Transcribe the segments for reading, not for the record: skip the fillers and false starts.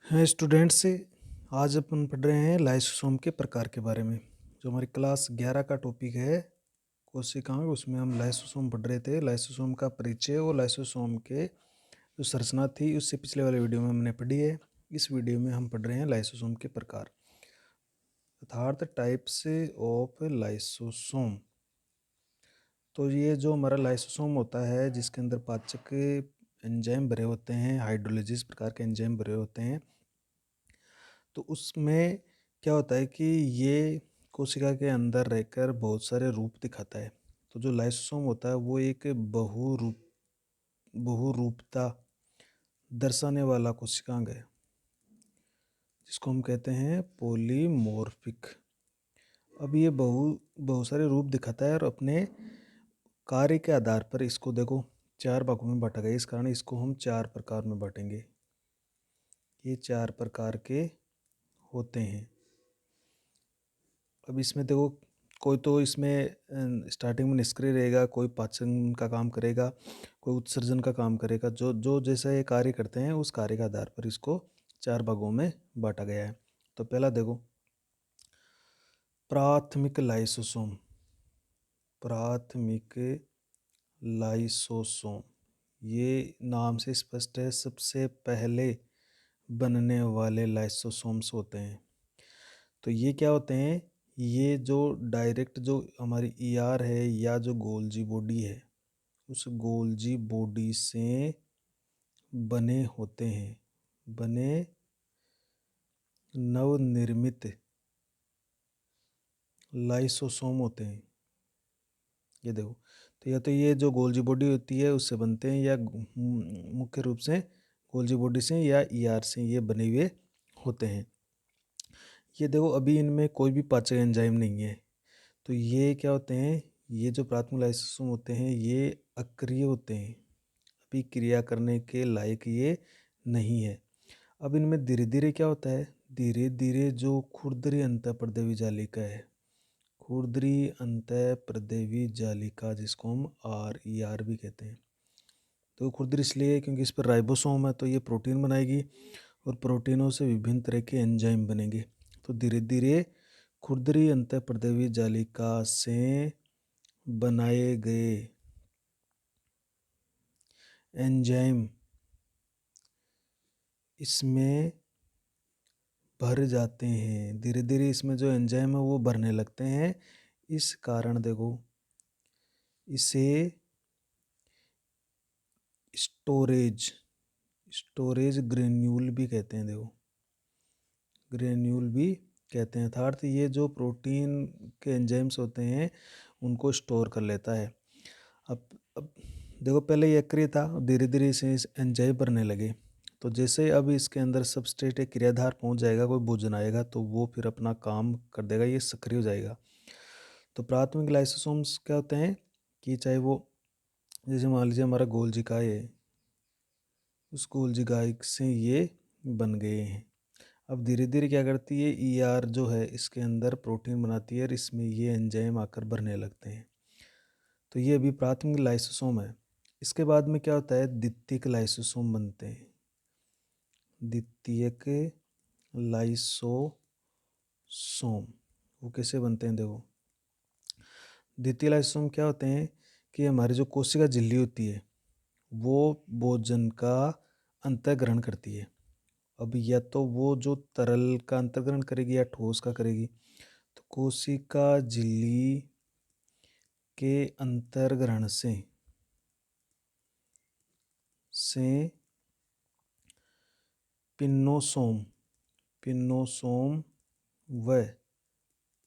हाँ स्टूडेंट्स, आज अपन पढ़ रहे हैं लाइसोसोम के प्रकार के बारे में। जो हमारी क्लास 11 का टॉपिक है कोशिकाएं, उसमें हम लाइसोसोम पढ़ रहे थे। लाइसोसोम का परिचय और लाइसोसोम के जो संरचना थी उससे पिछले वाले वीडियो में हमने पढ़ी है। इस वीडियो में हम पढ़ रहे हैं लाइसोसोम के प्रकार अर्थात टाइप्स ऑफ लाइसोसोम। तो ये जो हमारा लाइसोसोम होता है जिसके अंदर पाचक एंजाइम भरे होते हैं, हाइड्रोलिसिस प्रकार के एंजाइम भरे होते हैं। तो उसमें क्या होता है कि ये कोशिका के अंदर रहकर बहुत सारे रूप दिखाता है। तो जो लाइसोसोम होता है वो एक बहुरूपता दर्शाने वाला कोशिकांग है, जिसको हम कहते हैं पॉलीमॉर्फिक। अब ये बहुत सारे रूप दिखाता है और अपने कार्य के आधार पर इसको देखो 4 भागों में बांटा गया। इस कारण इसको हम 4 प्रकार में बांटेंगे। ये 4 प्रकार के होते हैं। अब इसमें देखो, कोई तो इसमें स्टार्टिंग में निष्क्रिय रहेगा, कोई पाचन का काम करेगा, कोई उत्सर्जन का काम करेगा। जो जो जैसा ये कार्य करते हैं उस कार्य के आधार पर इसको 4 भागों में बांटा गया है। तो पहला देखो, प्राथमिक लाइसोसोम। प्राथमिक लाइसोसोम, ये नाम से स्पष्ट है, सबसे पहले बनने वाले लाइसोसोम्स होते हैं। तो ये क्या होते हैं, ये जो डायरेक्ट जो हमारी ईआर है या जो गोल्जी बॉडी है उस गोल्जी बॉडी से बने होते हैं, बने नवनिर्मित लाइसोसोम होते हैं। ये देखो, तो या तो ये जो गोल्जी बॉडी होती है उससे बनते हैं, या मुख्य रूप से गोल्जी बॉडी से या ईआर से ये बने हुए होते हैं। ये देखो, अभी इनमें कोई भी पाचक एंजाइम नहीं है। तो ये क्या होते हैं, ये जो प्राथमिक लाइसोसोम होते हैं ये अक्रिय होते हैं, अभी क्रिया करने के लायक ये नहीं है। अब इनमें धीरे धीरे क्या होता है, धीरे धीरे जो खुरदरी अंतःप्रदेवी जालिका है, खुरदरी अंतःप्रदेवी जालिका जिसको हम RER भी कहते हैं। तो खुरदरी इसलिए है क्योंकि इस पर राइबोसोम है, तो ये प्रोटीन बनाएगी और प्रोटीनों से विभिन्न तरह के एंजाइम बनेंगे। तो धीरे धीरे खुरदरी अंतःप्रदेवी जालिका से बनाए गए एंजाइम इसमें भर जाते हैं। धीरे धीरे इसमें जो एंजाइम है वो भरने लगते हैं। इस कारण देखो, इसे स्टोरेज स्टोरेज ग्रेन्यूल भी कहते हैं। देखो, ग्रेन्यूल भी कहते हैं, अर्थात ये जो प्रोटीन के एंजाइम्स होते हैं उनको स्टोर कर लेता है। अब देखो, पहले ये अक्रिय था, धीरे धीरे इसे एंजाइम भरने लगे। तो जैसे अब इसके अंदर सबस्ट्रेट एक क्रियाधार पहुंच जाएगा, कोई भोजन आएगा, तो वो फिर अपना काम कर देगा, ये सक्रिय हो जाएगा। तो प्राथमिक लाइसोसोम्स क्या होते हैं कि चाहे वो, जैसे मान लीजिए हमारा गोल्जिकाय है, उस गोल्जिकाय से ये बन गए हैं। अब धीरे धीरे क्या करती है, ER जो है इसके अंदर प्रोटीन बनाती है और इसमें ये एंजाइम आकर भरने लगते हैं। तो ये अभी प्राथमिक लाइसोसोम है। इसके बाद में क्या होता है, द्वितीयक लाइसोसोम बनते हैं। द्वितीयक लाइसोसोम वो कैसे बनते हैं, देखो, द्वितीय लाइसोसोम क्या होते हैं कि हमारी जो कोशिका झिल्ली होती है वो भोजन का अंतर्ग्रहण करती है। अब या तो वो जो तरल का अंतर्ग्रहण करेगी या ठोस का करेगी। तो कोशिका झिल्ली के अंतर्ग्रहण से पिन्नोसोम व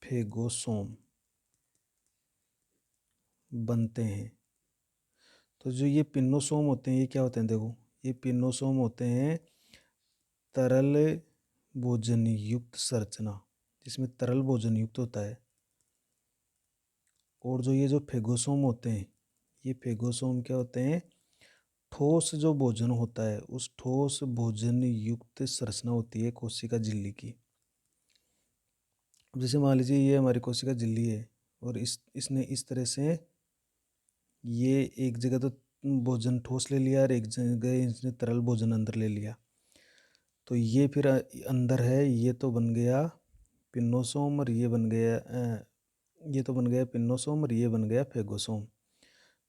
फेगोसोम बनते हैं। तो जो ये पिन्नोसोम होते हैं ये क्या होते हैं, देखो, ये पिन्नोसोम होते हैं तरल भोजन युक्त संरचना, जिसमें तरल भोजन युक्त होता है। और जो ये जो फेगोसोम होते हैं, ये फेगोसोम क्या होते हैं, ठोस जो भोजन होता है उस ठोस भोजन युक्त संरचना होती है कोशिका झिल्ली की। जैसे मान लीजिए ये हमारी कोशिका झिल्ली है और इसने इस तरह से ये एक जगह तो भोजन ठोस ले लिया और एक जगह इसने तरल भोजन अंदर ले लिया। तो ये फिर अंदर है, ये तो बन गया पिन्नोसोम और ये बन गया ये तो बन गया पिन्नोसोम और ये बन गया फेगोसोम।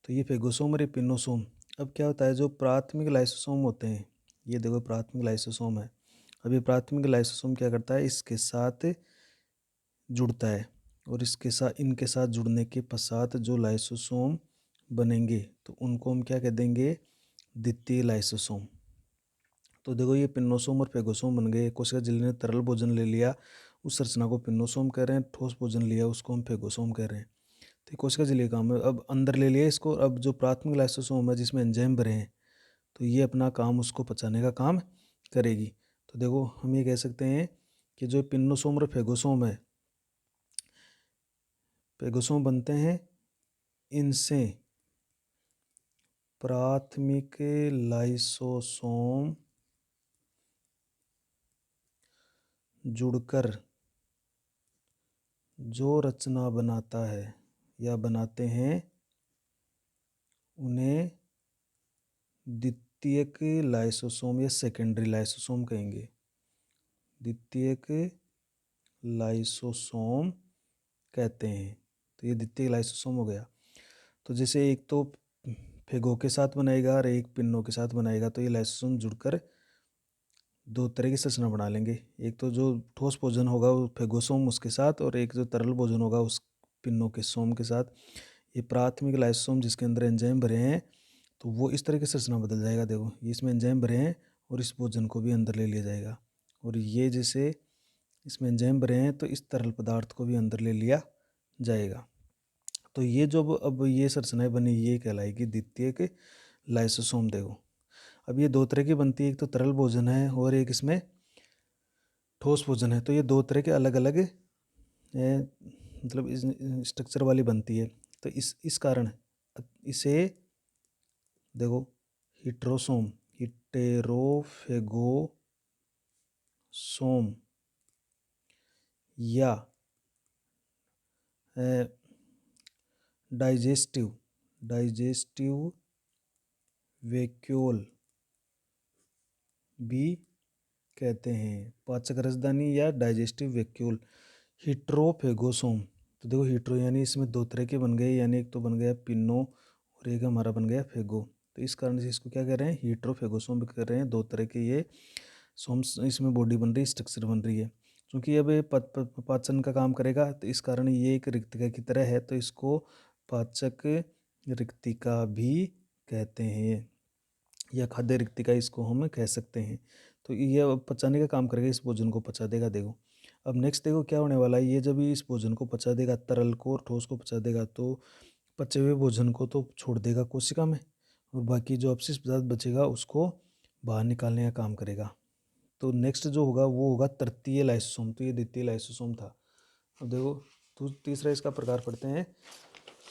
तो ये फेगोसोम और ये पिन्नोसोम। अब क्या होता है, जो प्राथमिक लाइसोसोम होते हैं, ये देखो प्राथमिक लाइसोसोम है। अब ये प्राथमिक लाइसोसोम क्या करता है, इसके साथ जुड़ता है और इनके साथ जुड़ने के पश्चात जो लाइसोसोम बनेंगे तो उनको हम क्या कह देंगे, द्वितीय लाइसोसोम। तो देखो ये पिन्नोसोम और फेगोसोम बन गए। कोशिका झिल्ली ने तरल भोजन ले लिया, उस संरचना को पिन्नोसोम कह रहे हैं। ठोस भोजन लिया, उसको हम फेगोसोम कह रहे हैं। तो कोशिका झिल्ली का काम है, अब अंदर ले लिया इसको। अब जो प्राथमिक लाइसोसोम है जिसमें एंजाइम भरे हैं, तो ये अपना काम उसको पचाने का काम करेगी। तो देखो हम ये कह सकते हैं कि जो पिन्नोसोम और फेगोसोम है, फेगोसोम बनते हैं इनसे प्राथमिक लाइसोसोम जुड़कर जो रचना बनाता है या बनाते हैं उन्हें द्वितीयक लाइसोसोम या सेकेंडरी लाइसोसोम कहेंगे। द्वितीयक लाइसोसोम कहते हैं। तो ये द्वितीयक लाइसोसोम हो गया। तो जैसे एक तो फेगो के साथ बनाएगा और एक पिन्नो के साथ बनाएगा, तो ये लाइसोसोम जुड़कर दो तरह की संरचना बना लेंगे। एक तो जो ठोस भोजन होगा वो फेगोसोम उसके साथ, और एक जो तरल भोजन होगा उस पिन्नो के सोम के साथ। ये प्राथमिक लाइसोसोम जिसके अंदर एंजाइम भरे हैं, तो वो इस तरह की संरचना बदल जाएगा। देखो ये इसमें एंजाइम भरे हैं और इस भोजन को भी अंदर ले लिया जाएगा। और ये जैसे इसमें एंजाइम भरे हैं तो इस तरल पदार्थ को भी अंदर ले लिया जाएगा। तो ये जो अब ये संरचनाएं बनी, ये कहलाएगी द्वितीयक लाइसोसोम। देखो अब ये दो तरह की बनती है, एक तो तरल भोजन है और एक इसमें ठोस भोजन है। तो ये दो तरह के अलग अलग मतलब इस स्ट्रक्चर वाली बनती है। तो इस कारण इसे देखो हिट्रोसोम, हिटेरोफेगोसोम या डाइजेस्टिव वैक्यूल भी कहते हैं। पाचक रसदानी या डाइजेस्टिव वैक्यूल। हिट्रोफेगोसोम, तो देखो हिट्रो यानी इसमें दो तरह के बन गए, यानी एक तो बन गया पिन्नो और एक हमारा बन गया फेगो। तो इस कारण से इसको क्या कह रहे हैं, हिट्रोफेगोसोम भी कह रहे हैं। दो तरह के ये सोम्स इसमें बॉडी बन रही है, स्ट्रक्चर बन रही है। क्योंकि अब ये पाचन का काम करेगा, तो इस कारण ये एक रिक्तिका की तरह है, तो इसको पाचक रिक्तिका भी कहते हैं या खाद्य रिक्तिका इसको हम कह सकते हैं। तो ये पचाने का काम करेगा, इस भोजन को पचा देगा। देखो अब नेक्स्ट देखो क्या होने वाला है, ये जब इस भोजन को पचा देगा, तरल को और ठोस को पचा देगा, तो पचे हुए भोजन को तो छोड़ देगा कोशिका में, और बाकी जो अपशिष्ट पदार्थ बचेगा उसको बाहर निकालने का काम करेगा। तो नेक्स्ट जो होगा वो होगा तृतीय लाइसोसोम। तो ये द्वितीय लाइसोसोम था। अब देखो तो तीसरा इसका प्रकार पढ़ते हैं,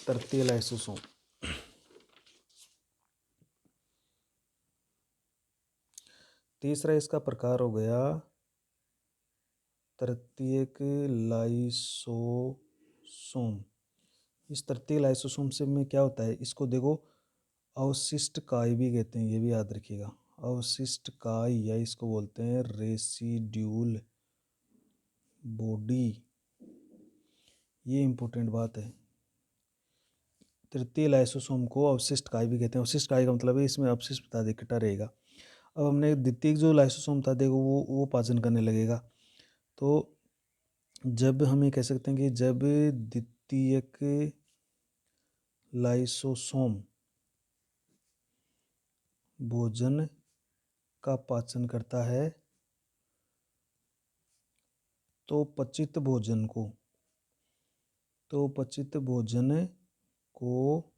तृतीय लाइसोसोम। तीसरा इसका प्रकार हो गया तृतीयक लाइसोसोम। इस तृतीय लाइसोसोम से में क्या होता है, इसको देखो अवशिष्ट काय भी कहते हैं, ये भी याद रखिएगा। अवशिष्ट काय या इसको बोलते हैं रेसिड्यूल बॉडी। ये इंपॉर्टेंट बात है। तृतीय लाइसोसोम को अवशिष्ट काय भी कहते हैं। अवशिष्ट काय का मतलब है इसमें अपशिष्ट पदार्थ इकट्ठा रहेगा। अब हमने द्वितीय जो लाइसोसोम था देखो वो पाचन करने लगेगा। तो जब हम ये कह सकते हैं कि जब द्वितीयक लाइसोसोम भोजन का पाचन करता है, तो पचित भोजन को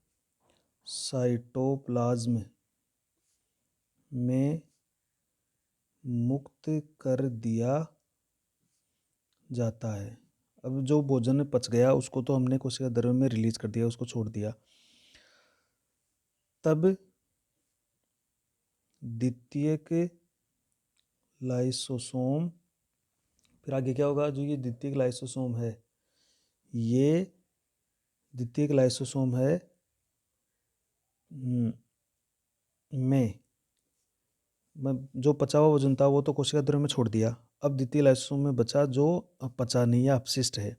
साइटोप्लाज्म में मुक्त कर दिया जाता है। अब जो भोजन पच गया उसको तो हमने कोशिका द्रव्य में रिलीज कर दिया, उसको छोड़ दिया। तब द्वितीयक लाइसोसोम, फिर आगे क्या होगा, जो ये द्वितीयक लाइसोसोम है, ये द्वितीयक लाइसोसोम है में जो पचा हुआ भोजन था वो तो कोशिका द्रव्य में छोड़ दिया। अब द्वितीय लाइसोसोम में बचा जो पचा नहीं या अपशिष्ट है।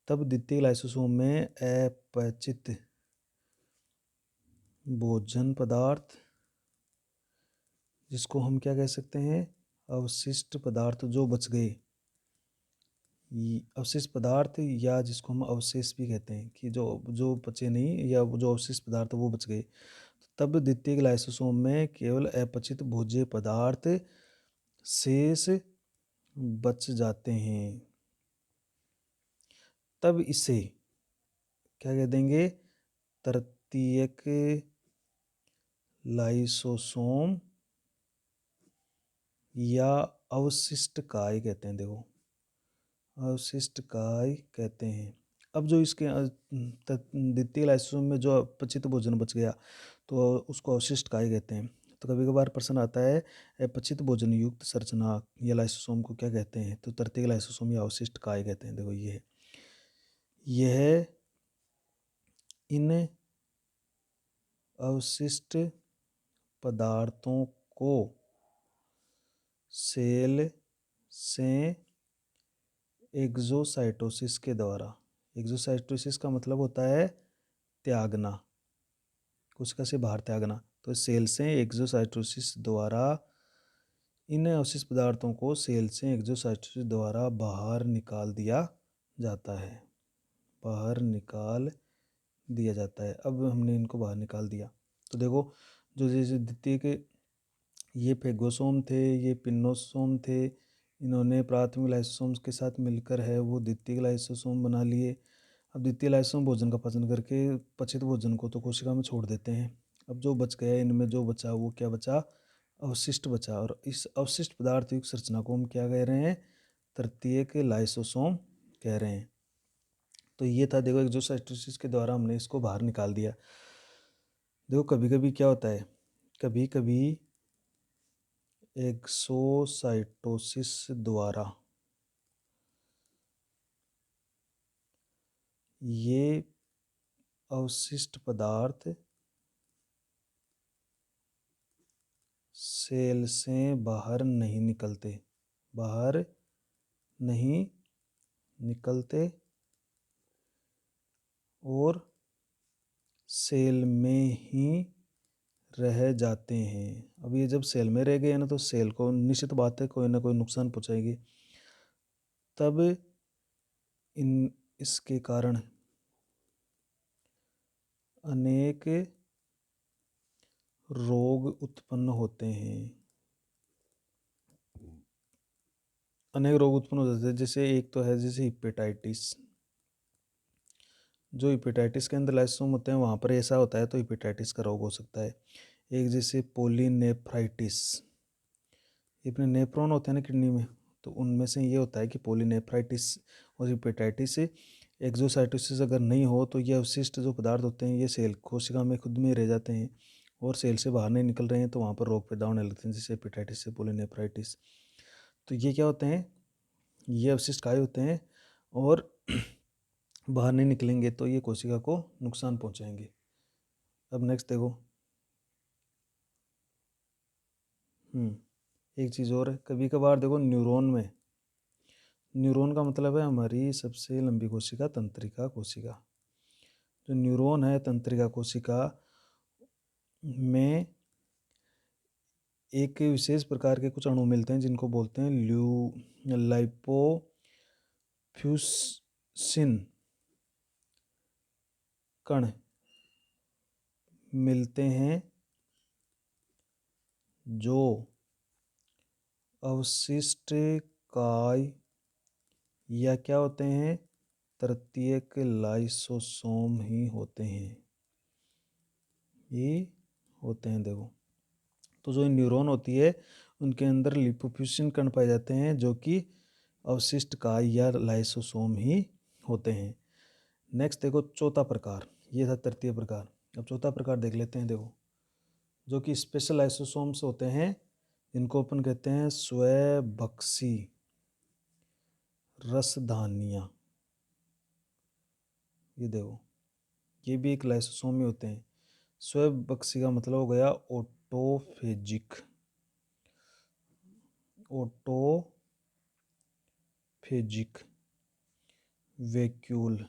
तब द्वितीय लाइसोसोम में अपचित भोजन पदार्थ, जिसको हम क्या कह सकते हैं, अवशिष्ट पदार्थ जो बच गए, अवशिष्ट पदार्थ, या जिसको हम अवशेष भी कहते हैं कि जो जो बचे नहीं या जो अवशिष्ट पदार्थ वो बच गए, तब द्वितीय लाइसोसोम में केवल अपचित भोज्य पदार्थ शेष बच जाते हैं। तब इसे क्या कह देंगे, तृतीयक लाइसोसोम या अवशिष्ट काय कहते हैं। देखो, अवशिष्ट काय कहते हैं। अब जो इसके द्वितीय लाइसोसोम में जो अपचित भोजन बच गया तो उसको अवशिष्ट काय कहते हैं। तो कभी कभार प्रश्न आता है, अपचित भोजन युक्त संरचना या लाइसोसोम को क्या कहते हैं, तो तृतीय लाइसोसोम या अवशिष्ट काय कहते हैं। देखो यह इन अवशिष्ट पदार्थों को सेल से एक्सोसाइटोसिस के द्वारा, एक्सोसाइटोसिस का मतलब होता है त्यागना, कोशिका से बाहर त्यागना, तो सेल से एक्सोसाइटोसिस द्वारा इन अवशिष्ट पदार्थों को सेल से एक्सोसाइटोसिस द्वारा बाहर निकाल दिया जाता है, बाहर निकाल दिया जाता है। अब हमने इनको बाहर निकाल दिया तो देखो, जो जैसे द्वितीय के ये फेगोसोम थे, ये पिन्नोसोम थे, इन्होंने प्राथमिक लाइसोसोम्स के साथ मिलकर है वो द्वितीय लाइसोसोम बना लिए। अब द्वितीय लाइसोसोम भोजन का पाचन करके पचित भोजन को तो कोशिका में छोड़ देते हैं। अब जो बच गया, इनमें जो बचा वो क्या बचा, अवशिष्ट बचा, और इस अवशिष्ट पदार्थ युक्त संरचना को हम क्या कह रहे हैं, तृतीयक लाइसोसोम कह रहे हैं। तो ये था, देखो, एक्सोसाइटोसिस के द्वारा हमने इसको बाहर निकाल दिया। देखो कभी कभी क्या होता है, कभी कभी एक्सोसाइटोसिस द्वारा ये अवशिष्ट पदार्थ सेल से बाहर नहीं निकलते, बाहर नहीं निकलते और सेल में ही रह जाते हैं। अब ये जब सेल में रह गए ना तो सेल को निश्चित बात है कोई ना कोई नुकसान पहुंचाएगी। तब इसके कारण अनेक रोग उत्पन्न होते हैं, अनेक रोग उत्पन्न हो जाते हैं। जैसे एक तो है जैसे हिपेटाइटिस, जो हिपेटाइटिस के अंदर लाइसोसोम होते हैं वहाँ पर ऐसा होता है तो हिपेटाइटिस का रोग हो सकता है। एक जैसे पोलिनेफ्राइटिस, ये अपने नेफ्रॉन होते हैं ना किडनी में, तो उनमें से ये होता है कि पोलिनेफ्राइटिस और हिपेटाइटिस। एक्सोसाइटोसिस अगर नहीं हो तो ये अवशिष्ट जो पदार्थ होते हैं ये सेल कोशिका में खुद में रह जाते हैं और सेल से बाहर नहीं निकल रहे हैं, तो वहाँ पर रोग पैदा होने लगते हैं, जैसे हेपेटाइटिस से पोलिनेफ्राइटिस। तो ये क्या होते हैं, ये अवशिष्ट काय होते हैं और बाहर नहीं निकलेंगे तो ये कोशिका को नुकसान पहुंचाएंगे। अब नेक्स्ट देखो, एक चीज़ और है, कभी कभार देखो न्यूरॉन में, न्यूरॉन का मतलब है हमारी सबसे लंबी कोशिका तंत्रिका कोशिका। जो न्यूरॉन है तंत्रिका कोशिका में एक विशेष प्रकार के कुछ अणु मिलते हैं जिनको बोलते हैं लाइपोफ्यूसिन कण मिलते हैं, जो अवशिष्ट काय या क्या होते हैं, तृतीयक लाइसोसोम ही होते हैं, ये होते हैं। देखो, तो जो न्यूरॉन होती है उनके अंदर लिपोफ्यूसिन कण पाए जाते हैं जो कि अवशिष्ट काय या लाइसोसोम ही होते हैं। नेक्स्ट देखो चौथा प्रकार, ये था तृतीय प्रकार। अब चौथा प्रकार देख लेते हैं। देखो, जो कि स्पेशल लाइसोसोम्स होते हैं जिनको अपन कहते हैं स्वभक्षी रसधानियाँ। ये देखो, ये भी एक लाइसोसोम ही होते हैं। स्वभक्षी का मतलब हो गया ऑटोफेजिक, ऑटोफेजिक वैक्यूल।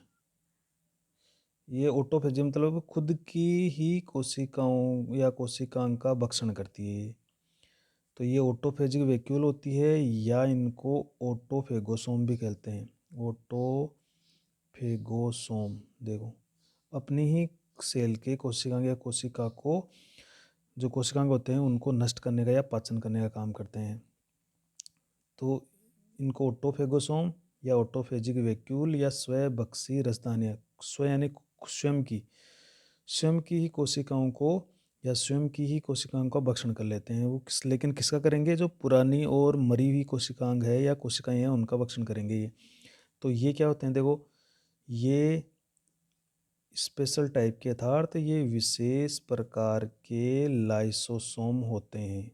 ये ऑटोफेजी मतलब खुद की ही कोशिकाओं या कोशिकांग का भक्षण करती है। तो ये ऑटोफेजिक वैक्यूल होती है, या इनको ऑटोफेगोसोम भी कहते हैं। ऑटोफेगोसोम देखो, अपनी ही सेल के कोशिकांग या कोशिका को, जो कोशिकांग होते हैं उनको नष्ट करने का या पाचन करने का काम करते हैं। तो इनको ऑटोफेगोसोम या ऑटोफेजिक वैक्यूल या स्वभक्षी रसदानियाँ, स्व यानी स्वयं की ही कोशिकाओं को या स्वयं की ही कोशिकाओं का भक्षण कर लेते हैं। वो लेकिन किसका करेंगे? जो पुरानी और मरी हुई कोशिकांग है या कोशिकाएं हैं उनका भक्षण करेंगे ये। तो ये क्या होते हैं? देखो, ये स्पेशल टाइप के अर्थात ये विशेष प्रकार के लाइसोसोम होते हैं।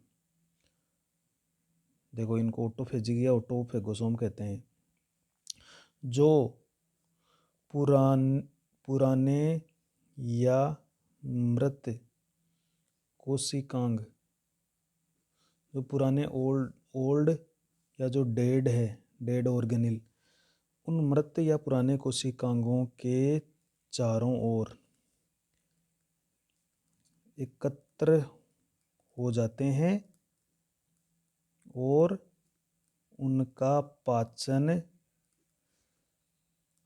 देखो, इनको ऑटोफेजिक या ऑटोफेगोसोम कहते हैं, जो पुराने या मृत कोशिकांग, जो पुराने ओल्ड या जो डेड ऑर्गेनिल, उन मृत या पुराने कोशिकांगों के चारों ओर एकत्र हो जाते हैं और उनका पाचन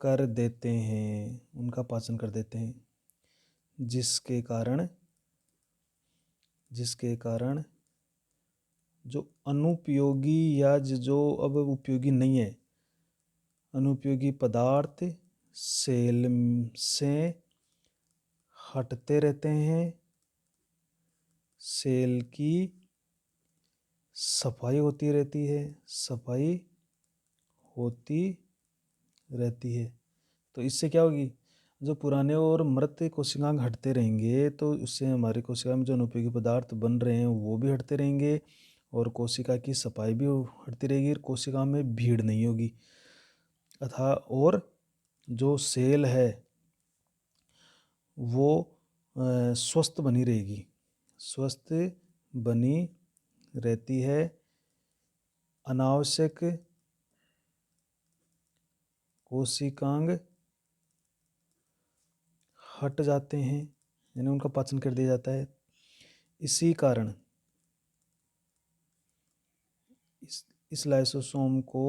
कर देते हैं, जिसके कारण जो अनुपयोगी या जो अब उपयोगी नहीं है, अनुपयोगी पदार्थ सेल से हटते रहते हैं, सेल की सफाई होती रहती है। तो इससे क्या होगी? जो पुराने और मृत कोशिकांग हटते रहेंगे तो उससे हमारी कोशिका में जो अनुपयोगी पदार्थ बन रहे हैं वो भी हटते रहेंगे, और कोशिका की सफाई भी हटती रहेगी, और कोशिका में भीड़ नहीं होगी अथा, और जो सेल है वो स्वस्थ बनी रहती है। अनावश्यक कोशिकांग हट जाते हैं, यानी उनका पाचन कर दिया जाता है। इसी कारण इस लाइसोसोम को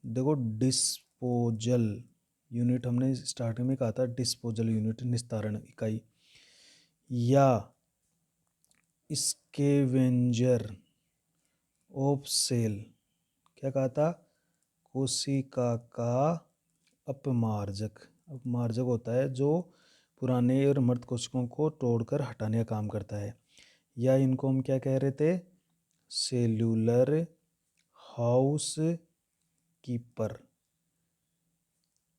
देखो डिस्पोजल यूनिट, हमने स्टार्टिंग में कहा था डिस्पोजल यूनिट, निस्तारण इकाई, या स्केवेंजर ऑफ सेल, क्या कहा था? कोशिका का अपमार्जक होता है, जो पुराने और मृत कोशिकाओं को तोड़कर हटाने का काम करता है। या इनको हम क्या कह रहे थे? सेल्यूलर हाउस कीपर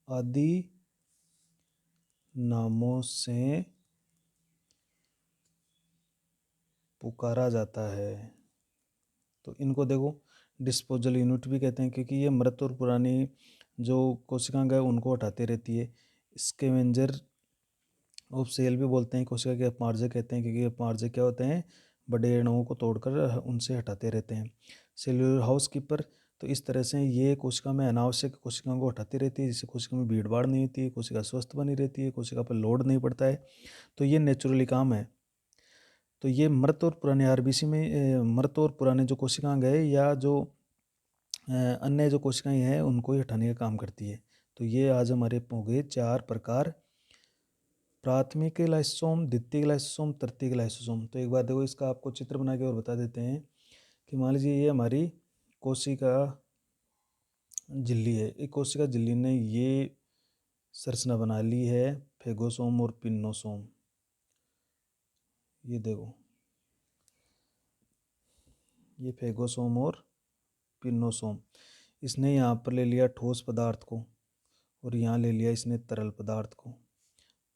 आदि नामों से पुकारा जाता है। तो इनको देखो डिस्पोजल यूनिट भी कहते हैं, क्योंकि ये मृत और पुरानी जो कोशिकांग है उनको हटाती रहती है। स्कैवेंजर ऑफ सेल भी बोलते हैं, कोशिका के अपमार्जक कहते हैं, क्योंकि अपमार्जक क्या होते हैं? बड़े अणुओं को तोड़कर उनसे हटाते रहते हैं। सेल्यूलर हाउस कीपर, तो इस तरह से ये कोशिका में अनावश्यक कोशिकाओं को हटाती रहती है, जिससे कोशिका में भीड़ भाड़ नहीं होती है, कोशिका स्वस्थ बनी रहती है, कोशिका पर लोड नहीं पड़ता है। तो ये नेचुरली काम है। तो ये मृत और पुराने आरबीसी में मृत और पुराने जो कोशिकांग है या जो अन्य जो कोशिकाएं हैं उनको ही हटाने का काम करती है। तो ये आज हमारे हो गए 4 प्रकार: प्राथमिक लाइसोसोम, द्वितीयक लाइसोसोम, तृतीयक लाइसोसोम। तो एक बार देखो, इसका आपको चित्र बना के और बता देते हैं कि मान लीजिए ये हमारी कोशिका झिल्ली है। एक कोशिका झिल्ली ने ये संरचना बना ली है, फेगोसोम और पिन्नोसोम। ये देखो, ये फेगोसोम और पिन्नोसोम। इसने यहाँ पर ले लिया ठोस पदार्थ को, और यहाँ ले लिया इसने तरल पदार्थ को।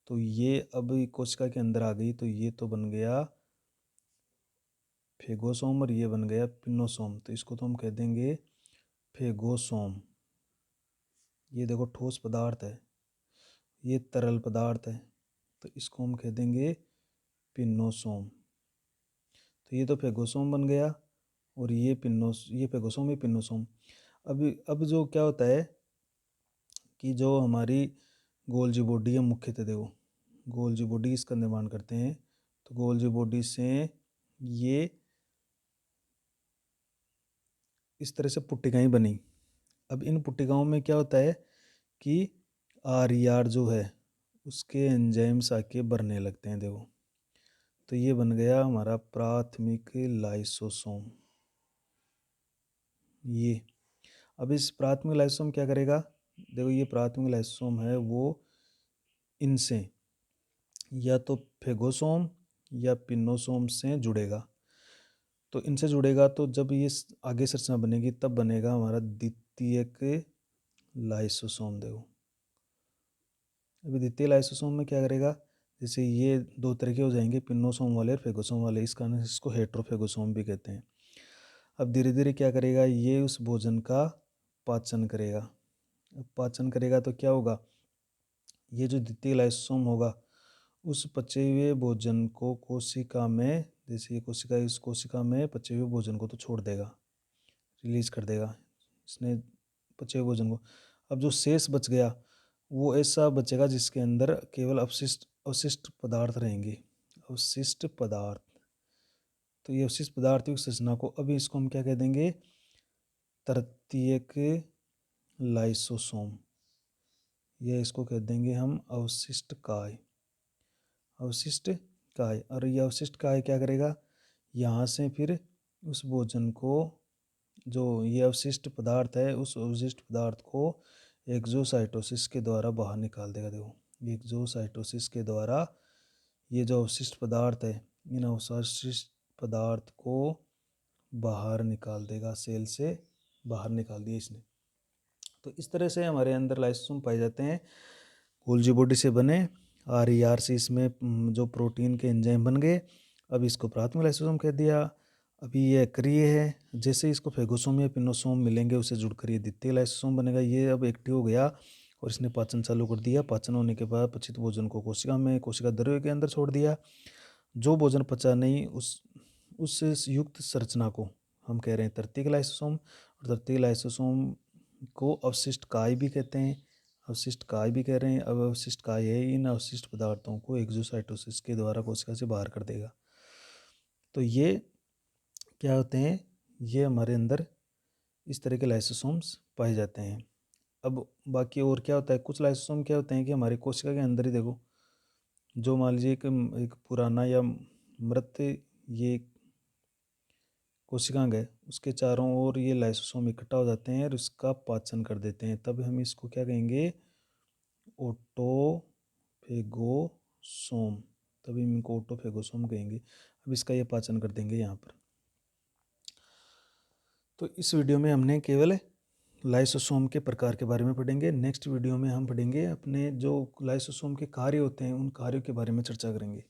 तो ये अब कोशिका के अंदर आ गई, तो ये तो बन गया फेगोसोम और ये बन गया पिन्नोसोम। तो इसको तो हम कह देंगे फेगोसोम। ये देखो ठोस पदार्थ है, ये तरल पदार्थ है, तो इसको हम कह देंगे पिन्नोसोम। तो ये तो फेगोसोम बन गया, और ये फेगोसोम, ये पिन्नोसोम। अब जो क्या होता है कि जो हमारी गोल्जी बॉडी है मुख्यतः देखो, गोल्जी बॉडी इसका निर्माण करते हैं। तो गोल्जी बॉडी से ये इस तरह से पुट्टिकाएँ बनी। अब इन पुट्टिकाओं में क्या होता है कि आर जो है उसके एंजाइम्स आके भरने लगते हैं देखो। तो ये बन गया हमारा प्राथमिक लाइसोसोम। ये अब इस प्राथमिक लाइसोसोम क्या करेगा, देखो ये प्राथमिक लाइसोसोम है वो इनसे या तो फेगोसोम या पिन्नोसोम से जुड़ेगा। तो इनसे जुड़ेगा तो जब ये आगे संरचना बनेगी तब बनेगा हमारा द्वितीयक लाइसोसोम। देखो अभी द्वितीय लाइसोसोम में क्या करेगा, जैसे ये दो तरह के हो जाएंगे, पिन्नोसोम वाले और फेगोसोम वाले, इस कारण इसको हेट्रोफेगोसोम भी कहते हैं। अब धीरे धीरे क्या करेगा, ये उस भोजन का पाचन करेगा। अब पाचन करेगा तो क्या होगा, ये जो द्वितीय लाइसोसोम होगा उस पचे हुए भोजन को कोशिका में, जैसे ये कोशिका, इस कोशिका में पचे हुए भोजन को तो छोड़ देगा, रिलीज कर देगा इसने पचे हुए भोजन को। अब जो शेष बच गया वो ऐसा बचेगा जिसके अंदर केवल अवशिष्ट पदार्थ रहेंगे, अवशिष्ट पदार्थ। तो ये अवशिष्ट पदार्थ की संरचना को अभी इसको हम क्या कह देंगे, तृतीयक लाइसोसोम, ये इसको कह देंगे हम अवशिष्ट काय, अवशिष्ट काय। और ये अवशिष्ट काय क्या करेगा, यहाँ से फिर उस भोजन को, जो ये अवशिष्ट पदार्थ है उस अवशिष्ट पदार्थ को एक्सोसाइटोसिस के द्वारा बाहर निकाल देगा। देखो एक्सोसाइटोसिस के द्वारा ये जो अवशिष्ट पदार्थ है, इन अवशिष्ट पदार्थ को बाहर निकाल देगा, सेल से बाहर निकाल दिया इसने। तो इस तरह से हमारे अंदर लाइसोसोम पाए जाते हैं, गोल्जी बॉडी से बने, आर से इसमें जो प्रोटीन के एंजाइम बन गए। अब इसको प्राथमिक लाइसोसोम कह दिया। अभी ये अक्रिय है, जैसे इसको फेगोसोम या पिनोसोम मिलेंगे उसे जुड़कर ये द्वितीय लाइसोसोम बनेगा। ये अब एक्टिव हो गया और इसने पाचन चालू कर दिया। पाचन होने के बाद पचित भोजन को कोशिका द्रव्य के अंदर छोड़ दिया। जो भोजन पचा नहीं उस युक्त संरचना को हम कह रहे हैं तृतीयक लाइसोसोम। और तृतीयक लाइसोसोम को अवशिष्ट काय भी कहते हैं, अवशिष्ट काय भी कह रहे हैं। अब अवशिष्ट काय है, इन अवशिष्ट पदार्थों को एक्सोसाइटोसिस के द्वारा कोशिका से बाहर कर देगा। तो ये क्या होते हैं, ये हमारे अंदर इस तरह के लाइसोसोम्स पाए जाते हैं। अब बाकी और क्या होता है, कुछ लाइसोसोम क्या होते हैं कि हमारे कोशिका के अंदर ही देखो, जो मान लीजिए एक पुराना या मृत ये कोशिकांग है उसके चारों ओर ये लाइसोसोम इकट्ठा हो जाते हैं और इसका पाचन कर देते हैं। तब हम इसको क्या कहेंगे, ऑटोफेगोसोम। तभी हम इनको ऑटोफेगोसोम कहेंगे। अब इसका ये पाचन कर देंगे यहाँ पर। तो इस वीडियो में हमने केवल लाइसोसोम के प्रकार के बारे में पढ़ेंगे। नेक्स्ट वीडियो में हम पढ़ेंगे अपने जो लाइसोसोम के कार्य होते हैं उन कार्यों के बारे में चर्चा करेंगे।